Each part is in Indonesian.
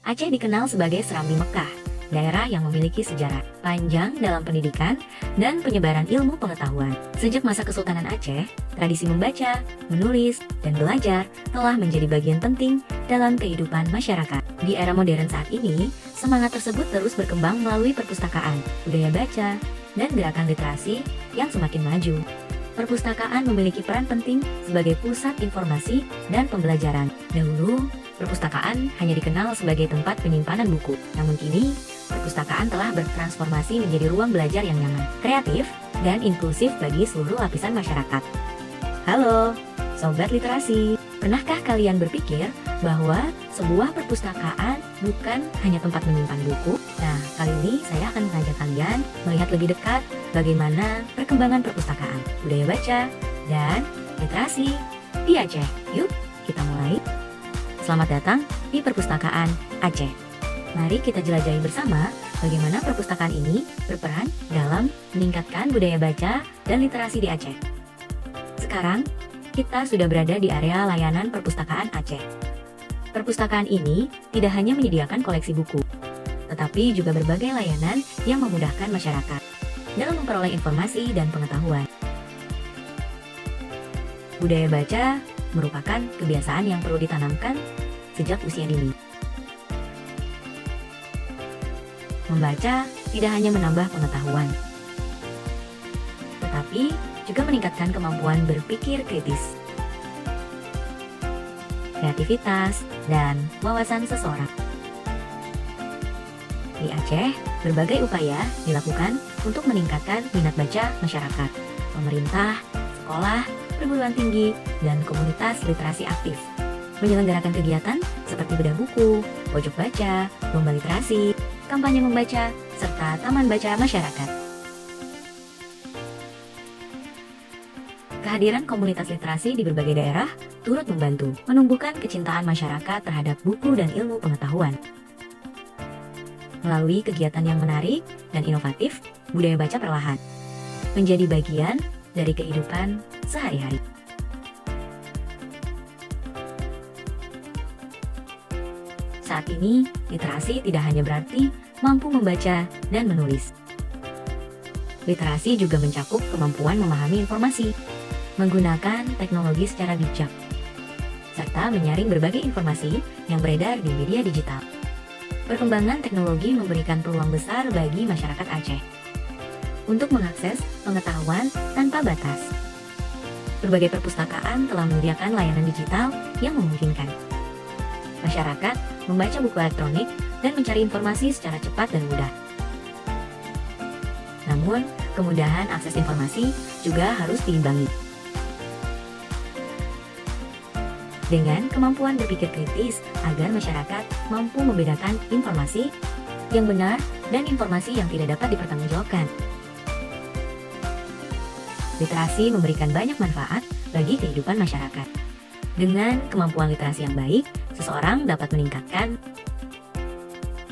Aceh dikenal sebagai Serambi Mekah, daerah yang memiliki sejarah panjang dalam pendidikan dan penyebaran ilmu pengetahuan. Sejak masa Kesultanan Aceh, tradisi membaca, menulis, dan belajar telah menjadi bagian penting dalam kehidupan masyarakat. Di era modern saat ini, semangat tersebut terus berkembang melalui perpustakaan, budaya baca, dan gerakan literasi yang semakin maju. Perpustakaan memiliki peran penting sebagai pusat informasi dan pembelajaran. Dahulu, perpustakaan hanya dikenal sebagai tempat penyimpanan buku. Namun kini, perpustakaan telah bertransformasi menjadi ruang belajar yang nyaman, kreatif, dan inklusif bagi seluruh lapisan masyarakat. Halo, Sobat Literasi. Pernahkah kalian berpikir bahwa sebuah perpustakaan bukan hanya tempat menyimpan buku? Nah, kali ini saya akan mengajak kalian melihat lebih dekat bagaimana perkembangan perpustakaan, budaya baca, dan literasi di Aceh. Yuk, kita mulai. Selamat datang di Perpustakaan Aceh. Mari kita jelajahi bersama bagaimana perpustakaan ini berperan dalam meningkatkan budaya baca dan literasi di Aceh. Sekarang, kita sudah berada di area layanan Perpustakaan Aceh. Perpustakaan ini tidak hanya menyediakan koleksi buku, tetapi juga berbagai layanan yang memudahkan masyarakat dalam memperoleh informasi dan pengetahuan. Budaya baca merupakan kebiasaan yang perlu ditanamkan sejak usia dini. Membaca tidak hanya menambah pengetahuan, tetapi juga meningkatkan kemampuan berpikir kritis, kreativitas, dan wawasan seseorang. Di Aceh, berbagai upaya dilakukan untuk meningkatkan minat baca masyarakat. Pemerintah, sekolah, perguruan tinggi, dan komunitas literasi aktif menyelenggarakan kegiatan seperti bedah buku, pojok baca, lomba literasi, kampanye membaca, serta taman baca masyarakat. Kehadiran komunitas literasi di berbagai daerah turut membantu menumbuhkan kecintaan masyarakat terhadap buku dan ilmu pengetahuan. Melalui kegiatan yang menarik dan inovatif, budaya baca perlahan menjadi bagian dari kehidupan sehari-hari. Saat ini, literasi tidak hanya berarti mampu membaca dan menulis. Literasi juga mencakup kemampuan memahami informasi, menggunakan teknologi secara bijak, serta menyaring berbagai informasi yang beredar di media digital. Perkembangan teknologi memberikan peluang besar bagi masyarakat Aceh untuk mengakses pengetahuan tanpa batas. Berbagai perpustakaan telah menyediakan layanan digital yang memungkinkan masyarakat membaca buku elektronik dan mencari informasi secara cepat dan mudah. Namun, kemudahan akses informasi juga harus diimbangi dengan kemampuan berpikir kritis agar masyarakat mampu membedakan informasi yang benar dan informasi yang tidak dapat dipertanggungjawabkan. Literasi memberikan banyak manfaat bagi kehidupan masyarakat. Dengan kemampuan literasi yang baik, seseorang dapat meningkatkan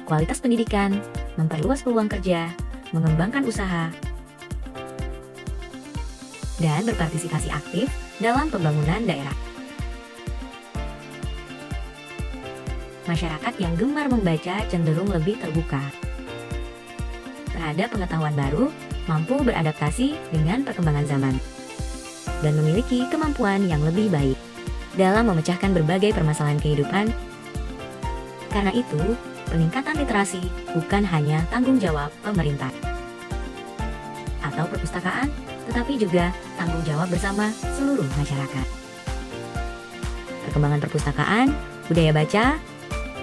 kualitas pendidikan, memperluas peluang kerja, mengembangkan usaha, dan berpartisipasi aktif dalam pembangunan daerah. Masyarakat yang gemar membaca cenderung lebih terbuka terhadap pengetahuan baru, mampu beradaptasi dengan perkembangan zaman, dan memiliki kemampuan yang lebih baik dalam memecahkan berbagai permasalahan kehidupan. Karena itu, peningkatan literasi bukan hanya tanggung jawab pemerintah atau perpustakaan, tetapi juga tanggung jawab bersama seluruh masyarakat. Perkembangan perpustakaan, budaya baca,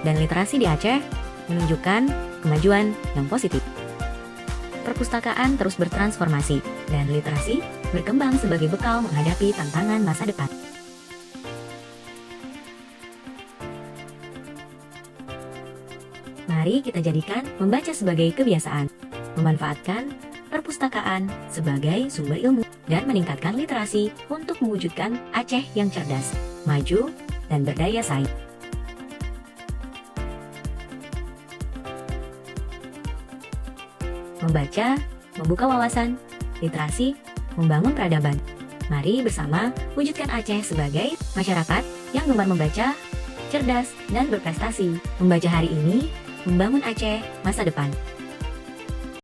dan literasi di Aceh menunjukkan kemajuan yang positif. Perpustakaan terus bertransformasi, dan literasi berkembang sebagai bekal menghadapi tantangan masa depan. Mari kita jadikan membaca sebagai kebiasaan, memanfaatkan perpustakaan sebagai sumber ilmu, dan meningkatkan literasi untuk mewujudkan Aceh yang cerdas, maju, dan berdaya saing. Membaca, membuka wawasan, literasi, membangun peradaban. Mari bersama wujudkan Aceh sebagai masyarakat yang gemar membaca, cerdas, dan berprestasi. Membaca hari ini membangun Aceh masa depan.